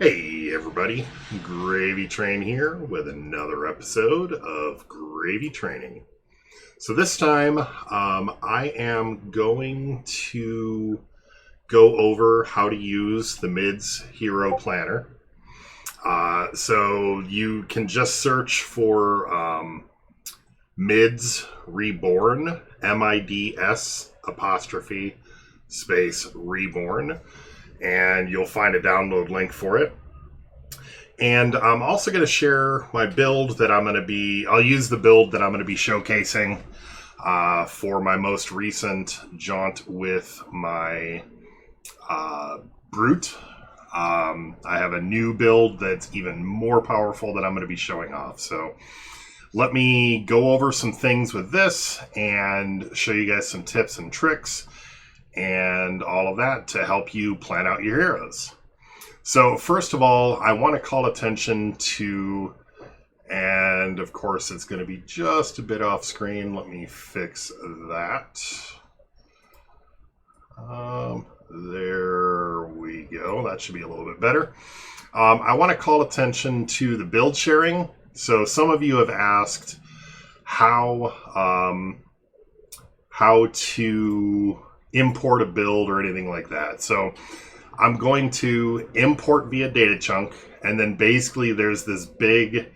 Hey everybody, GravyTrain here with another episode of GravyTraining. So this time I am going to go over how to use the MIDS Hero Planner. So you can just search for MIDS Reborn, MIDS apostrophe space Reborn, and you'll find a download link for it. And I'm also going to share my build that I'll use the build that I'm going to be showcasing for my most recent jaunt with my Brute. I have a new build that's even more powerful that I'm going to be showing off. So let me go over some things with this and show you guys some tips and tricks and all of that to help you plan out your heroes. So first of all, I want to call attention to, and of course it's going to be just a bit off screen. Let me fix that. There we go. That should be a little bit better. I want to call attention to the build sharing. So some of you have asked how to import a build or anything like that. So I'm going to import via data chunk, and then basically there's this big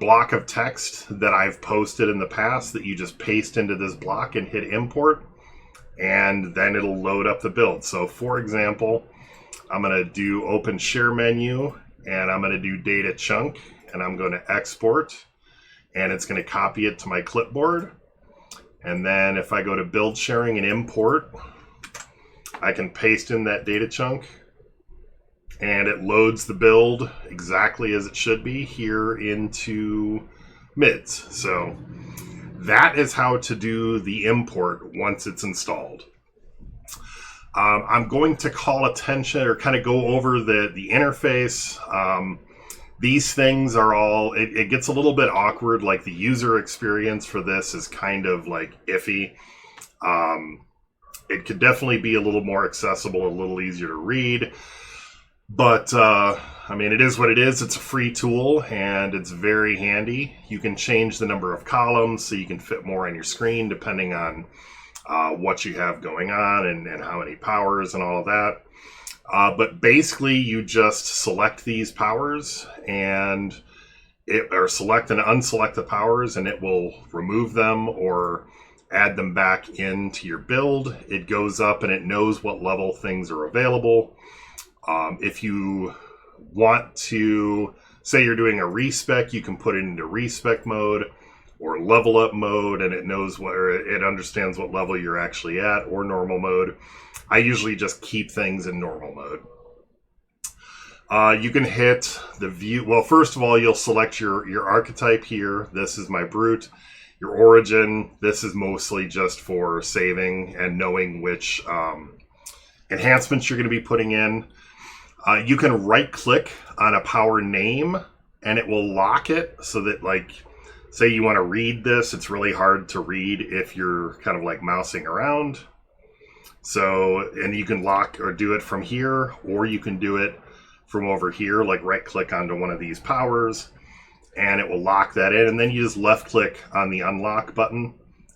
block of text that I've posted in the past that you just paste into this block and hit import, and then it'll load up the build. So for example, I'm going to do open share menu, and I'm going to do data chunk, and I'm going to export, and it's going to copy it to my clipboard. And then if I go to build sharing and import, I can paste in that data chunk and it loads the build exactly as it should be here into MIDS. So that is how to do the import once it's installed. I'm going to call attention or kind of go over the interface. These things are all, it gets a little bit awkward. Like the user experience for this is kind of like iffy. It could definitely be a little more accessible, a little easier to read. But, I mean, it is what it is. It's a free tool and it's very handy. You can change the number of columns so you can fit more on your screen depending on what you have going on and how many powers and all of that. But basically, you just select these powers and or select and unselect the powers, and it will remove them or add them back into your build. It goes up and it knows what level things are available. If you want to, say you're doing a respec, you can put it into respec mode or level up mode, and it knows it understands what level you're actually at, or normal mode. I usually just keep things in normal mode. You can hit the view. Well, first of all, you'll select your archetype here. This is my Brute. Your origin, this is mostly just for saving and knowing which enhancements you're going to be putting in. You can right click on a power name and it will lock it so that, like, say you want to read this, it's really hard to read if you're kind of like mousing around. So, and you can lock or do it from here, or you can do it from over here, like right click onto one of these powers and it will lock that in. And then you just left click on the unlock button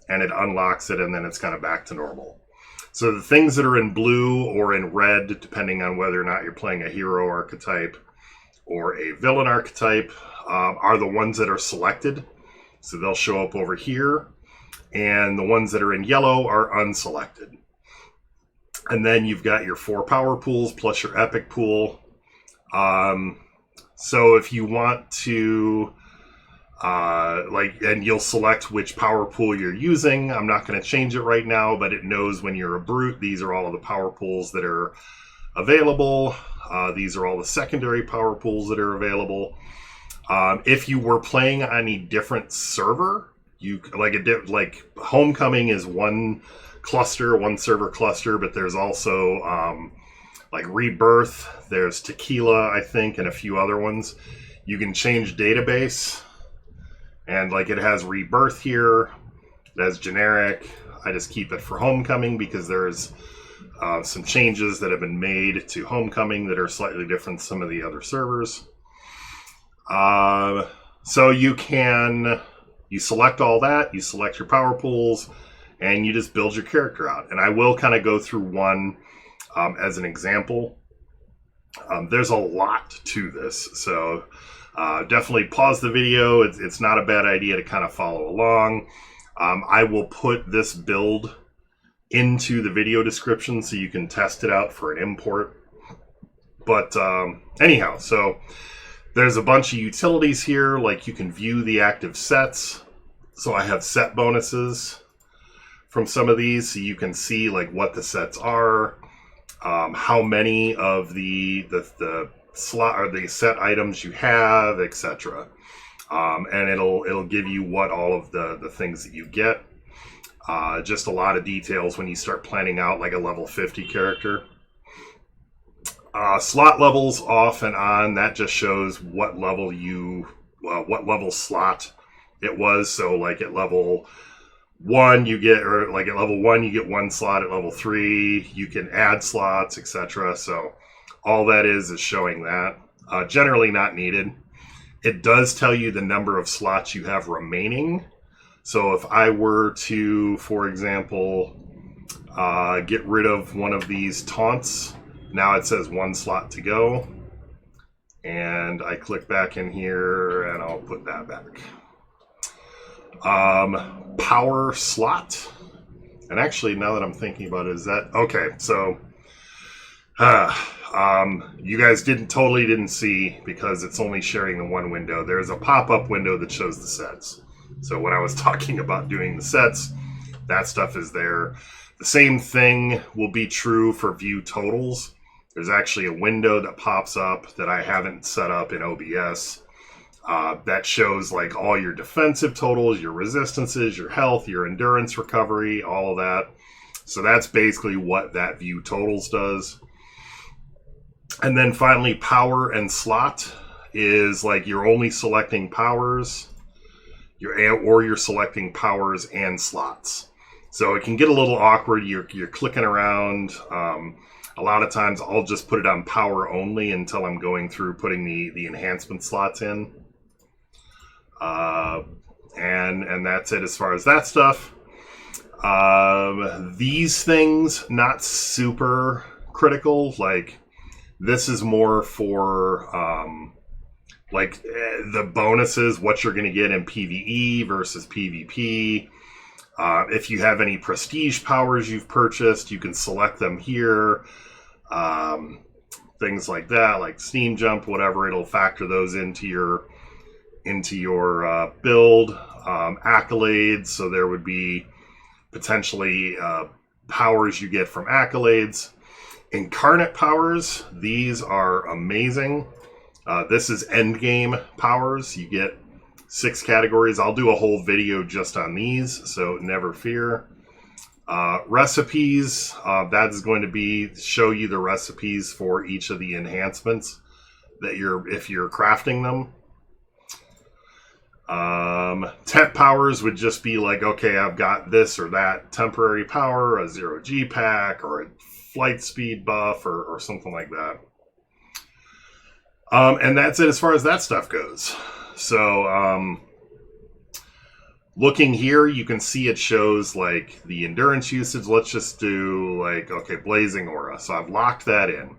and it unlocks it, and then it's kind of back to normal. So the things that are in blue or in red, depending on whether or not you're playing a hero archetype or a villain archetype, are the ones that are selected. So they'll show up over here, and the ones that are in yellow are unselected. And then you've got your 4 power pools plus your epic pool. So if you want to, and you'll select which power pool you're using. I'm not going to change it right now, but it knows when you're a Brute, these are all of the power pools that are available. These are all the secondary power pools that are available. If you were playing on a different server, like Homecoming is one cluster, one server cluster, but there's also like Rebirth, there's Tequila, I think, and a few other ones. You can change database, and like it has Rebirth here, it has generic. I just keep it for Homecoming because there's some changes that have been made to Homecoming that are slightly different than some of the other servers. So you select all that, you select your power pools, and you just build your character out. And I will kind of go through one as an example. There's a lot to this, so definitely pause the video. It's not a bad idea to kind of follow along. I will put this build into the video description so you can test it out for an import. But anyhow, so there's a bunch of utilities here, like you can view the active sets. So I have set bonuses from some of these, so you can see like what the sets are, how many of the slot or the set items you have, etc. And it'll give you what all of the things that you get. Just a lot of details when you start planning out like a level 50 character. Slot levels off and on, that just shows what level what level slot it was. So like at level 1 you get, or like at level 1 you get 1 slot, at level 3 you can add slots, etc. So all that is showing that. Generally not needed. It does tell you the number of slots you have remaining. So if I were to, for example, get rid of one of these taunts, now it says 1 slot to go. And I click back in here and I'll put that back. Power slot. And actually, now that I'm thinking about it, is that okay? So you guys totally didn't see, because it's only sharing the one window. There's a pop-up window that shows the sets. So when I was talking about doing the sets, that stuff is there. The same thing will be true for view totals. There's actually a window that pops up that I haven't set up in OBS that shows like all your defensive totals, your resistances, your health, your endurance recovery, all of that. So that's basically what that view totals does. And then finally, power and slot is like you're only selecting powers, or you're selecting powers and slots. So it can get a little awkward. You're clicking around. A lot of times I'll just put it on power only until I'm going through putting the enhancement slots in. And that's it as far as that stuff. These things, not super critical. Like, this is more for like the bonuses, what you're going to get in PvE versus PvP. If you have any prestige powers you've purchased, you can select them here. Things like that, like Steam Jump, whatever, it'll factor those into your build. Accolades, so there would be potentially powers you get from accolades. Incarnate powers, these are amazing. This is endgame powers. You get 6 categories. I'll do a whole video just on these, so never fear. Recipes, that is going to show you the recipes for each of the enhancements that if you're crafting them. Temp powers would just be like, okay, I've got this or that temporary power, a 0G pack, or a flight speed buff, or something like that. And that's it as far as that stuff goes. So, looking here, you can see it shows like the endurance usage. Let's just do like, okay, Blazing Aura. So I've locked that in.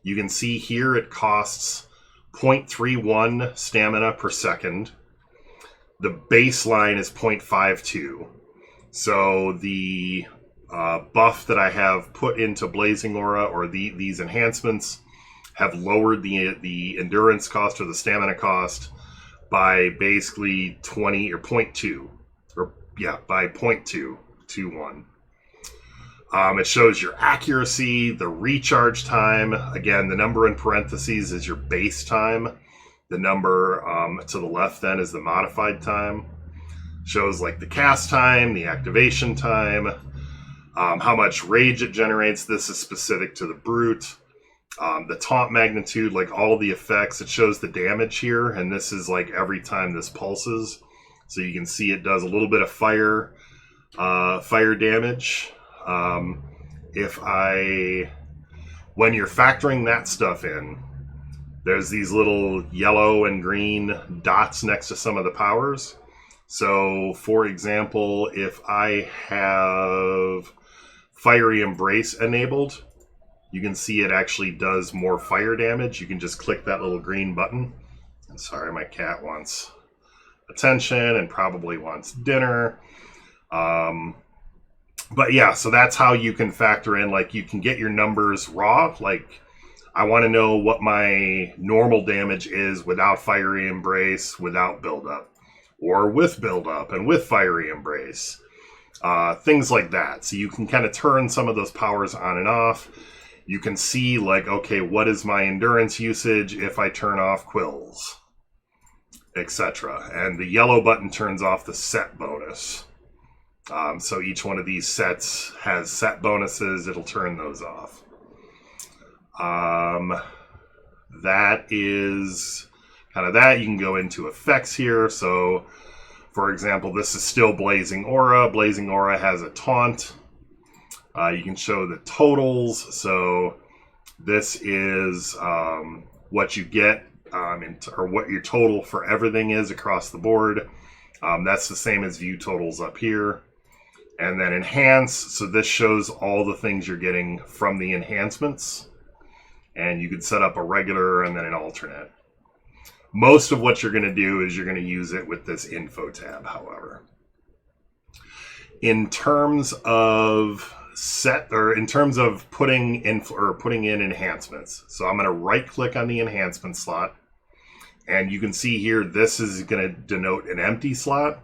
You can see here it costs 0.31 stamina per second. The baseline is 0.52. So the buff that I have put into Blazing Aura, or these enhancements, have lowered the endurance cost or the stamina cost by basically 20 or 0.2, or yeah, by 0.221. It shows your accuracy, the recharge time. Again, the number in parentheses is your base time. The number to the left then is the modified time. Shows like the cast time, the activation time, how much rage it generates. This is specific to the brute. The taunt magnitude, like all of the effects. It shows the damage here, and this is like every time this pulses. So you can see it does a little bit of fire damage. when you're factoring that stuff in, there's these little yellow and green dots next to some of the powers. So, for example, if I have Fiery Embrace enabled, you can see it actually does more fire damage. You can just click that little green button. I'm sorry, my cat wants attention and probably wants dinner. But yeah, so that's how you can factor in, like, you can get your numbers raw. Like, I want to know what my normal damage is without Fiery Embrace, without buildup, or with buildup and with Fiery Embrace. Things like that. So you can kind of turn some of those powers on and off. You can see, like, okay, what is my endurance usage if I turn off quills, etc. And the yellow button turns off the set bonus. So each one of these sets has set bonuses. It'll turn those off. That is kind of that. You can go into effects here. So, for example, this is still Blazing Aura. Blazing Aura has a taunt. You can show the totals. So this is what you get, or what your total for everything is across the board. That's the same as view totals up here. And then enhance. So this shows all the things you're getting from the enhancements. And you could set up a regular and then an alternate. Most of what you're going to do is you're going to use it with this info tab, however. In terms of putting in enhancements. So I'm going to right click on the enhancement slot, and you can see here this is going to denote an empty slot.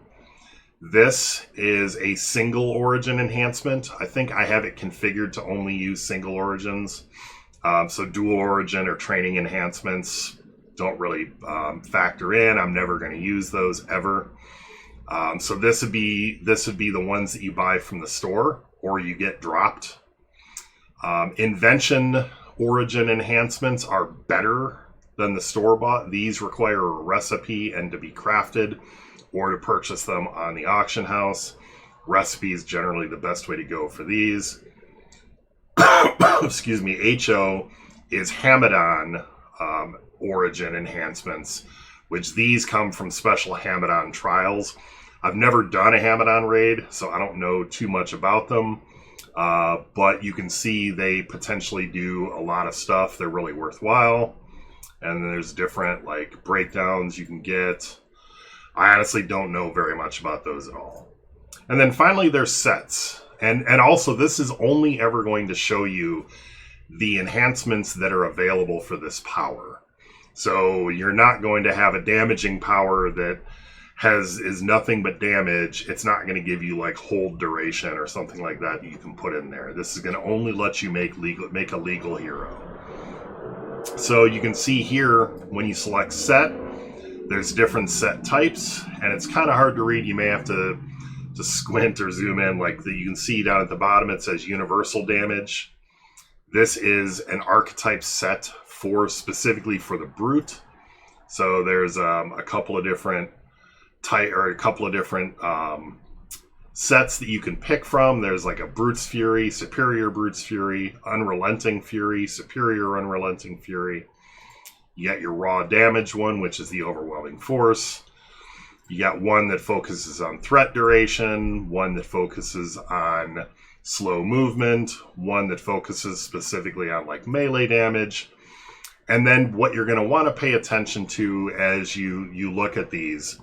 This is a single origin enhancement. I think I have it configured to only use single origins. So dual origin or training enhancements don't really factor in. I'm never going to use those ever. So this would be the ones that you buy from the store or you get dropped. Invention origin enhancements are better than the store-bought. These require a recipe and to be crafted, or to purchase them on the auction house. Recipe is generally the best way to go for these. Excuse me. HO is Hamadon origin enhancements, which these come from special Hamadon trials. I've never done a Hamadon raid, so I don't know too much about them. But you can see they potentially do a lot of stuff. They're really worthwhile. And then there's different like breakdowns you can get. I honestly don't know very much about those at all. And then finally there's sets. And also this is only ever going to show you the enhancements that are available for this power. So you're not going to have a damaging power that is nothing but damage. It's not going to give you like hold duration or something like that you can put in there. This is going to only let you make a legal hero. So you can see here when you select set, there's different set types, and it's kind of hard to read. You may have to squint or zoom in. Like you can see down at the bottom, it says universal damage. This is an archetype set specifically for the brute. So there's a couple of different sets that you can pick from. There's like a Brute's Fury, Superior Brute's Fury, Unrelenting Fury, Superior Unrelenting Fury. You got your raw damage one, which is the Overwhelming Force. You got one that focuses on threat duration, one that focuses on slow movement, one that focuses specifically on like melee damage. And then what you're going to want to pay attention to as you look at these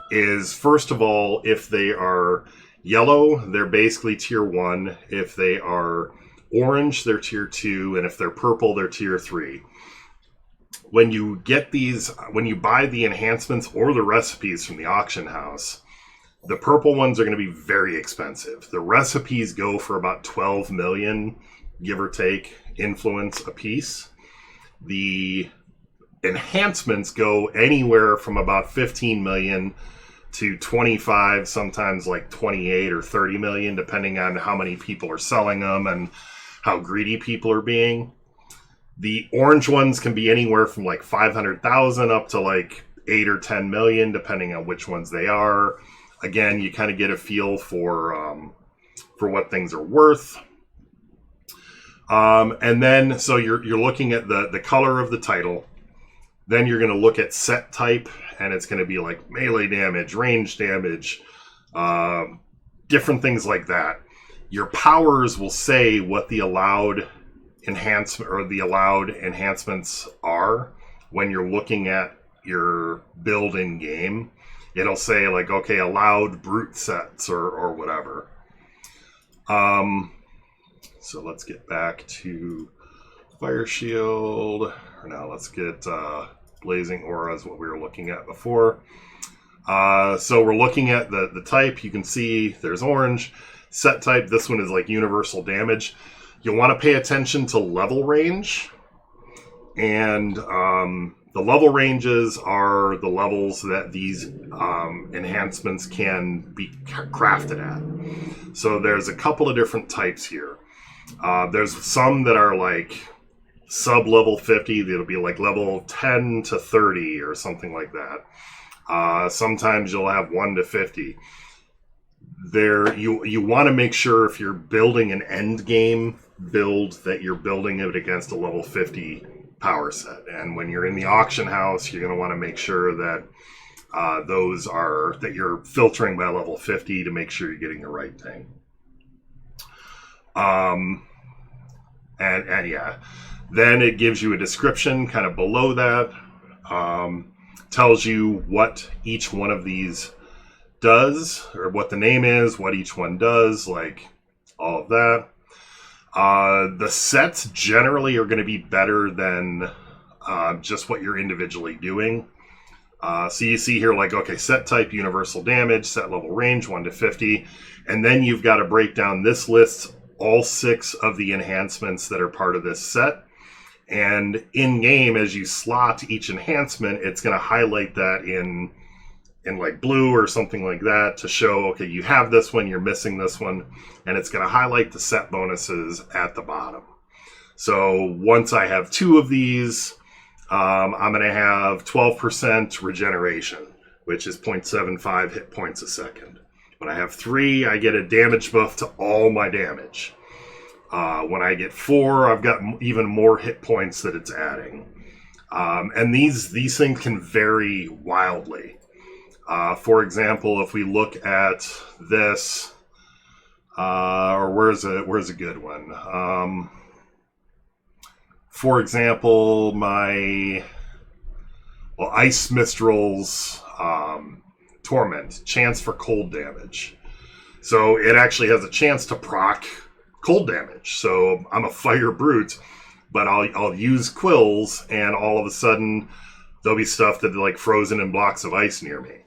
is, first of all, if they are yellow, they're basically tier 1. If they are orange, they're tier 2. And if they're purple, they're tier 3. When you get these, when you buy the enhancements or the recipes from the auction house, the purple ones are going to be very expensive. The recipes go for about 12 million, give or take, influence a piece. The enhancements go anywhere from about 15 million to 25, sometimes like 28 or 30 million, depending on how many people are selling them and how greedy people are being. The orange ones can be anywhere from like 500,000 up to like 8 or 10 million, depending on which ones they are. Again, you kind of get a feel for what things are worth. And then, so you're looking at the color of the title. Then you're going to look at set type, and it's going to be like melee damage, range damage, different things like that. Your powers will say what the allowed enhancement or the allowed enhancements are when you're looking at your build in game. It'll say like, okay, allowed brute sets or whatever. So let's get back to Fire Shield. Now let's get Blazing Aura is what we were looking at before. So we're looking at the type. You can see there's orange. Set type, this one is like universal damage. You'll want to pay attention to level range. And the level ranges are the levels that these enhancements can be crafted at. So there's a couple of different types here. There's some that are like sub-level 50. That'll be like level 10 to 30 or something like that. Sometimes you'll have 1 to 50. You want to make sure if you're building an end game build that you're building it against a level 50 power set. And when you're in the auction house, you're going to want to make sure that that you're filtering by level 50 to make sure you're getting the right thing. And yeah, then it gives you a description kind of below that, tells you what each one of these does, or what the name is, what each one does, like all of that. The sets generally are going to be better than just what you're individually doing. So you see here, like, okay, set type, universal damage, set level range, 1 to 50. And then you've got to break down this list, all 6 of the enhancements that are part of this set. And in game, as you slot each enhancement, it's going to highlight that in like blue or something like that to show, okay, you have this one, you're missing this one, and it's going to highlight the set bonuses at the bottom. So once I have 2 of these, I'm going to have 12% regeneration, which is 0.75 hit points a second. When I have 3, I get a damage buff to all my damage. When I get 4, I've got even more hit points that it's adding. And these things can vary wildly. For example, if we look at this, or where's a good one? For example, my Ice Mistral's Torment, chance for cold damage. So it actually has a chance to proc cold damage. So I'm a fire brute, but I'll use quills, and all of a sudden there'll be stuff that like frozen in blocks of ice near me.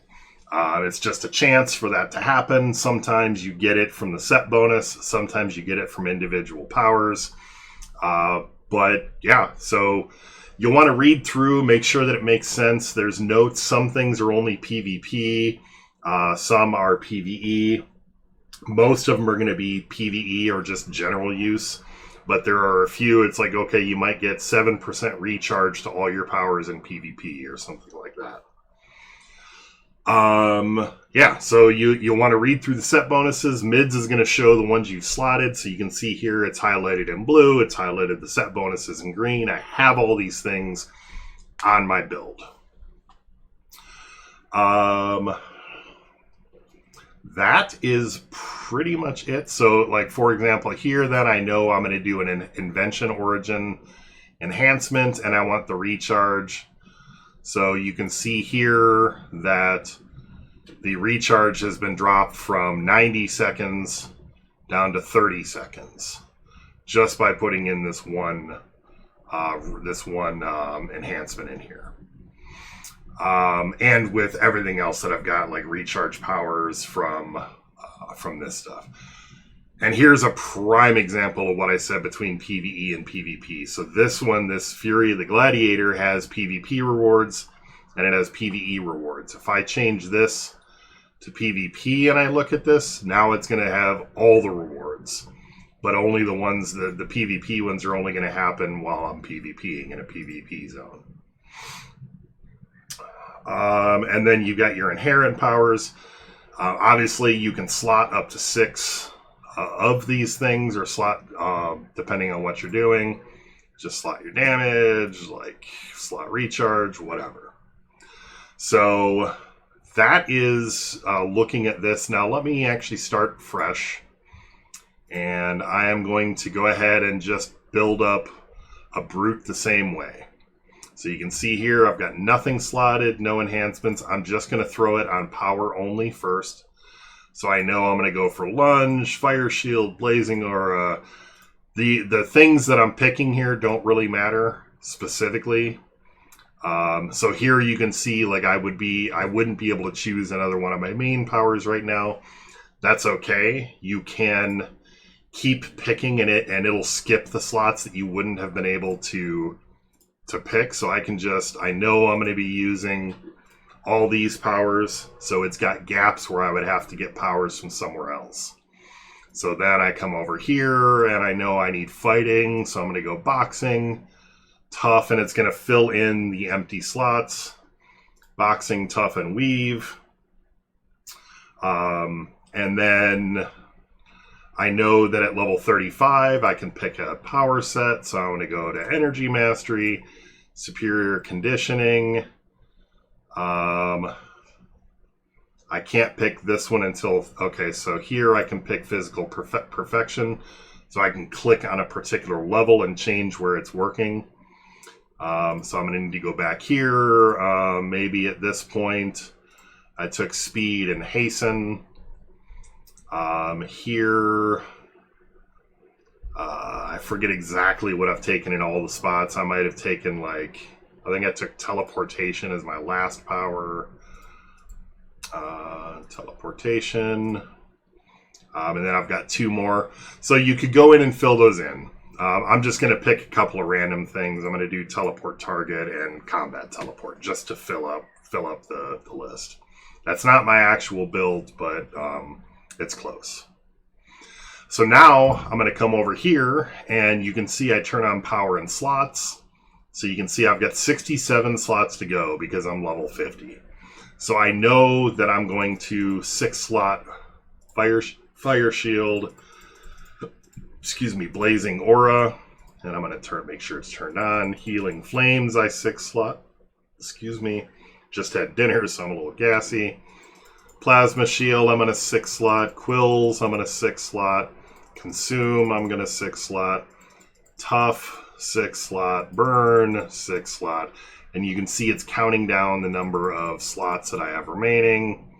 It's just a chance for that to happen. Sometimes you get it from the set bonus. Sometimes you get it from individual powers. But yeah, so you'll want to read through, make sure that it makes sense. There's notes. Some things are only PvP. Some are PvE. Most of them are going to be PvE or just general use. But there are a few, it's like, okay, you might get 7% recharge to all your powers in PvP or something like that. Yeah, so you'll want to read through the set bonuses. Mids is going to show the ones you've slotted. So you can see here it's highlighted in blue. It's highlighted the set bonuses in green. I have all these things on my build. That is pretty much it. So like, for example, here then I know I'm going to do an Invention Origin enhancement, and I want the recharge. So you can see here that the recharge has been dropped from 90 seconds down to 30 seconds just by putting in this one enhancement in here. And with everything else that I've got, like recharge powers from this stuff. And here's a prime example of what I said between PvE and PvP. So this one, this Fury of the Gladiator, has PvP rewards and it has PvE rewards. If I change this to PvP and I look at this, now it's going to have all the rewards. But only the ones, the PvP ones are only going to happen while I'm PvPing in a PvP zone. And then you got your inherent powers. Obviously, you can slot up to 6 of these things, or slot, depending on what you're doing. Just slot your damage, like slot recharge, whatever. So that is looking at this. Now let me actually start fresh. And I am going to go ahead and just build up a brute the same way. So you can see here, I've got nothing slotted, no enhancements. I'm just going to throw it on power only first. So I know I'm going to go for lunge, fire shield, blazing aura. The things that I'm picking here don't really matter specifically. So here you can see, like, I wouldn't be able to choose another one of my main powers right now. That's okay. You can keep picking in it, and it'll skip the slots that you wouldn't have been able to pick. So I know I'm going to be using all these powers, so it's got gaps where I would have to get powers from somewhere else. So then I come over here, and I know I need fighting, so I'm going to go boxing, tough, and it's going to fill in the empty slots. Boxing, tough, and weave. And then I know that at level 35, I can pick a power set, so I'm going to go to Energy Mastery, Superior Conditioning. I can't pick this one until, okay, so here I can pick Physical Perfection, so I can click on a particular level and change where it's working. So I'm going to need to go back here. Maybe at this point, I took Speed and Hasten. Here, I forget exactly what I've taken in all the spots. I might have taken, like, I think I took Teleportation as my last power. Teleportation. And then I've got two more. So you could go in and fill those in. I'm just going to pick a couple of random things. I'm going to do Teleport Target and Combat Teleport just to fill up the list. That's not my actual build, but it's close. So now I'm going to come over here, and you can see I turn on power and slots. So you can see I've got 67 slots to go because I'm level 50. So I know that I'm going to 6-slot fire shield, blazing aura, and I'm going to make sure it's turned on. Healing flames, I 6-slot. Just had dinner, so I'm a little gassy. Plasma shield, I'm going to 6-slot. Quills, I'm going to 6-slot. Consume, I'm going to 6-slot. Tough, 6-slot. Burn, 6-slot. And you can see it's counting down the number of slots that I have remaining.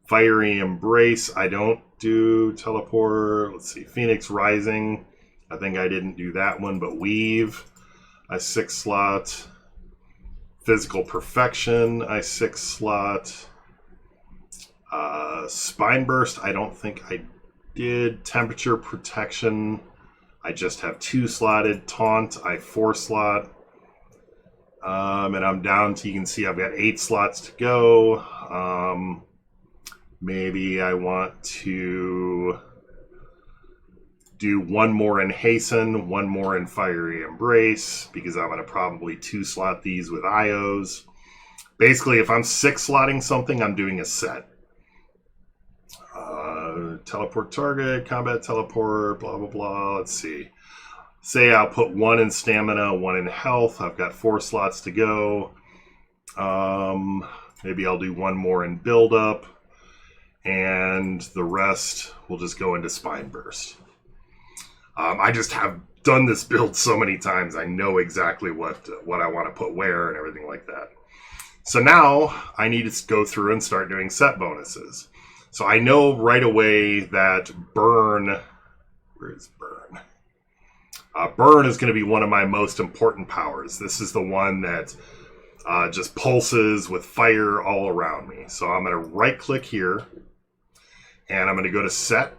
Fiery Embrace, I don't do Teleport. Let's see, Phoenix Rising, I think I didn't do that one, but Weave, I 6-slot. Physical Perfection, I 6-slot. Spine Burst, I don't think I did. Temperature Protection, I just have 2-slotted. Taunt, I 4-slot. And I'm down to, you can see I've got 8 slots to go. Maybe I want to do one more in Hasten, one more in Fiery Embrace, because I'm going to probably 2-slot these with IOs. Basically, if I'm 6-slotting something, I'm doing a set. Teleport Target, Combat Teleport, blah, blah, blah. Let's see. Say I'll put 1 in Stamina, 1 in Health. I've got 4 slots to go. Maybe I'll do 1 more in Build Up. And the rest will just go into Spine Burst. I just have done this build so many times, I know exactly what I want to put where and everything like that. So now I need to go through and start doing set bonuses. So I know right away that Burn, where is Burn? Burn is going to be one of my most important powers. This is the one that just pulses with fire all around me. So I'm going to right click here, and I'm going to go to set,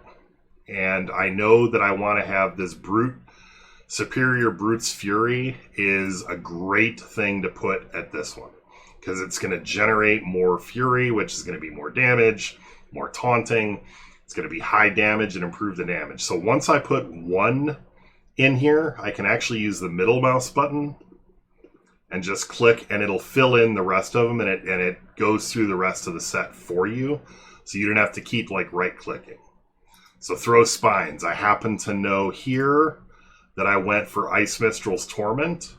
and I know that I want to have this Brute. Superior Brute's Fury is a great thing to put at this one, because it's going to generate more Fury, which is going to be more damage, more taunting. It's going to be high damage and improve the damage. So once I put 1 in here, I can actually use the middle mouse button and just click, and it'll fill in the rest of them, and it goes through the rest of the set for you, so you don't have to keep like right clicking. So throw spines. I happen to know here that I went for Ice Mistral's Torment.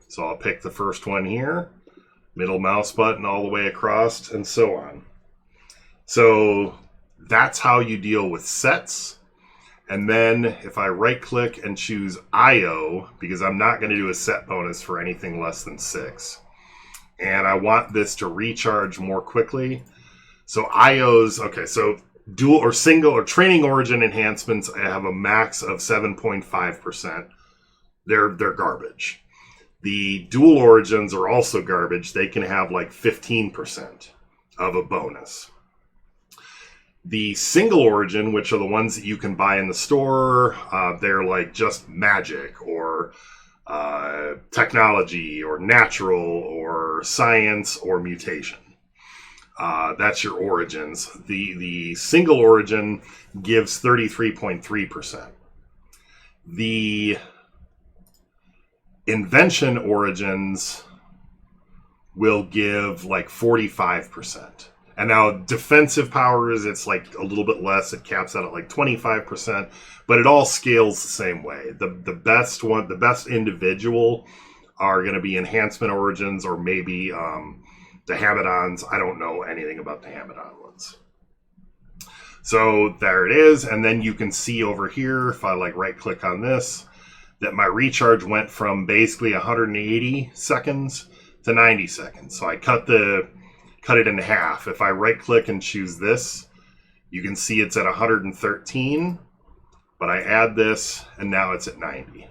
So I'll pick the first one here, middle mouse button all the way across, and so on. So that's how you deal with sets. And then if I right click and choose IO, because I'm not going to do a set bonus for anything less than 6. And I want this to recharge more quickly. So IOs, okay, so dual or single or training origin enhancements, I have a max of 7.5%. They're garbage. The dual origins are also garbage. They can have like 15% of a bonus. The single origin, which are the ones that you can buy in the store, they're like just magic or technology or natural or science or mutation. That's your origins. The single origin gives 33.3%. The invention origins will give like 45%. And now defensive powers, it's like a little bit less. It caps out at like 25%, but it all scales the same way. The best one, the best individual are going to be enhancement origins or maybe the Hamadons. I don't know anything about the Hamadon ones. So there it is. And then you can see over here, if I like right click on this, that my recharge went from basically 180 seconds to 90 seconds. So I cut it in half. If I right click and choose this, you can see it's at 113, but I add this and now it's at 90.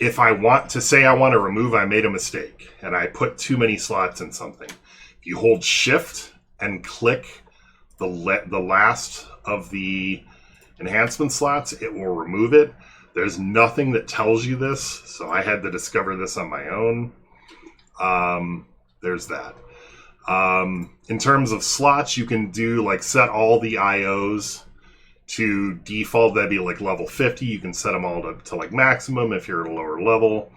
If I want to say I want to remove, I made a mistake and I put too many slots in something. If you hold shift and click the last of the enhancement slots, it will remove it. There's nothing that tells you this, so I had to discover this on my own. There's that. In terms of slots, you can do like set all the IOs to default. That'd be like level 50. You can set them all to like maximum if you're at a lower level.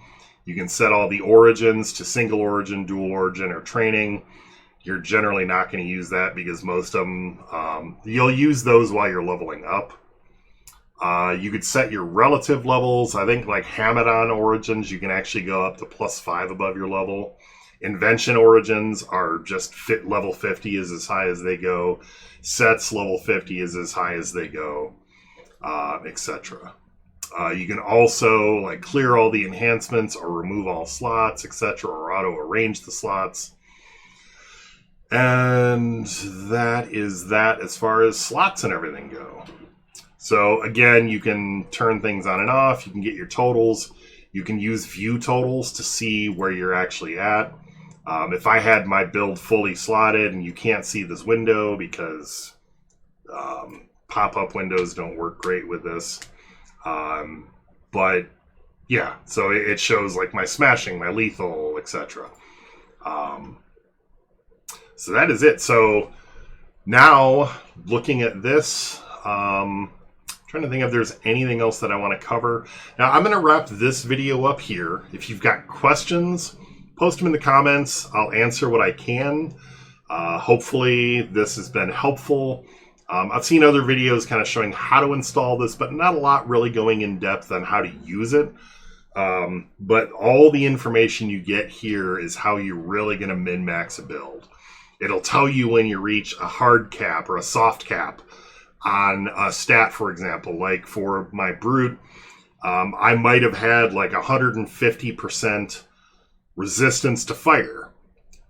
You can set all the origins to single origin, dual origin, or training. You're generally not going to use that because most of them, you'll use those while you're leveling up. You could set your relative levels. I think like Hamadon origins, you can actually go up to +5 above your level. Invention origins are just level 50 is as high as they go. Sets level 50 is as high as they go, etc. You can also like clear all the enhancements or remove all slots, etc., or auto arrange the slots. And that is that as far as slots and everything go. So again, you can turn things on and off. You can get your totals. You can use view totals to see where you're actually at. If I had my build fully slotted, and you can't see this window because pop-up windows don't work great with this. But yeah, so it shows like my smashing, my lethal, etc. So that is it. So now looking at this, trying to think if there's anything else that I want to cover. Now I'm going to wrap this video up here. If you've got questions, post them in the comments. I'll answer what I can. Hopefully this has been helpful. I've seen other videos kind of showing how to install this, but not a lot really going in depth on how to use it. But all the information you get here is how you're really going to min-max a build. It'll tell you when you reach a hard cap or a soft cap on a stat, for example. Like for my brute, I might have had like 150% resistance to fire,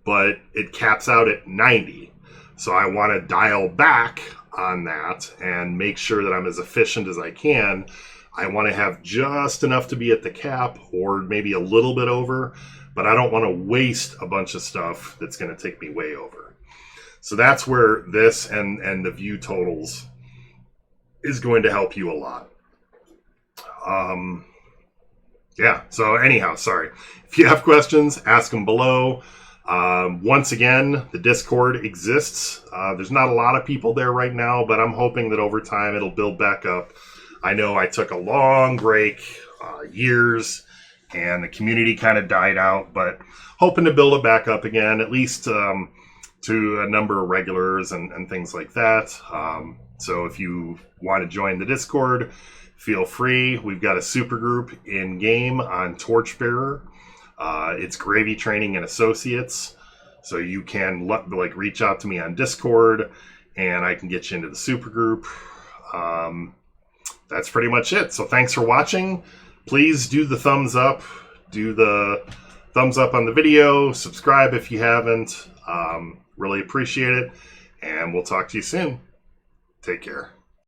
but it caps out at 90. So I want to dial back on that and make sure that I'm as efficient as I can. I want to have just enough to be at the cap or maybe a little bit over, but I don't want to waste a bunch of stuff that's going to take me way over. So that's where this and the view totals is going to help you a lot. Yeah, so anyhow, sorry. If you have questions, ask them below. Once again, the Discord exists. There's not a lot of people there right now, but I'm hoping that over time it'll build back up. I know I took a long break, years, and the community kind of died out, but hoping to build it back up again, at least to a number of regulars and things like that. So if you want to join the Discord, feel free. We've got a super group in game on Torchbearer. It's GravyTraining and Associates. So you can reach out to me on Discord, and I can get you into the super group. That's pretty much it. So thanks for watching. Please do the thumbs up. Do the thumbs up on the video. Subscribe if you haven't. Really appreciate it. And we'll talk to you soon. Take care.